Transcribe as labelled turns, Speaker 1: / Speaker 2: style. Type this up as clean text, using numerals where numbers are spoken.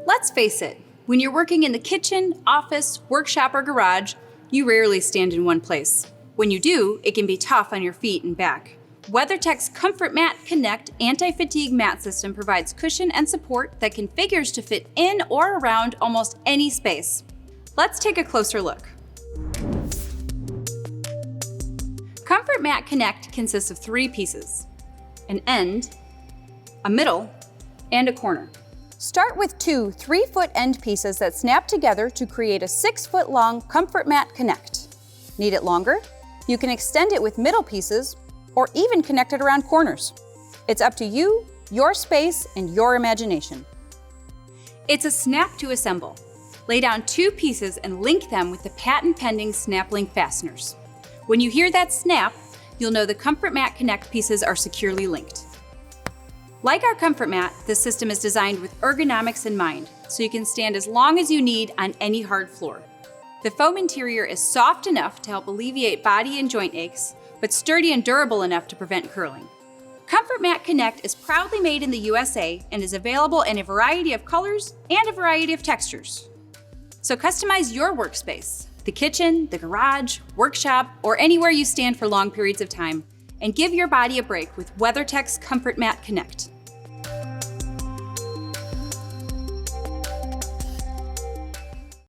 Speaker 1: Let's face it, when you're working in the kitchen, office, workshop, or garage, you rarely stand in one place. When you do, it can be tough on your feet and back. WeatherTech's ComfortMat Connect anti-fatigue mat system provides cushion and support that configures to fit in or around almost any space. Let's take a closer look. ComfortMat Connect consists of 3 pieces: an end, a middle, and a corner. Start with 2 3-foot end pieces that snap together to create a 6-foot-long ComfortMat Connect. Need it longer? You can extend it with middle pieces or even connect it around corners. It's up to you, your space, and your imagination. It's a snap to assemble. Lay down 2 pieces and link them with the patent-pending snap link fasteners. When you hear that snap, you'll know the ComfortMat Connect pieces are securely linked. Like our ComfortMat, this system is designed with ergonomics in mind, so you can stand as long as you need on any hard floor. The foam interior is soft enough to help alleviate body and joint aches, but sturdy and durable enough to prevent curling. ComfortMat Connect is proudly made in the USA and is available in a variety of colors and a variety of textures. So customize your workspace, the kitchen, the garage, workshop, or anywhere you stand for long periods of time, and give your body a break with WeatherTech's ComfortMat Connect.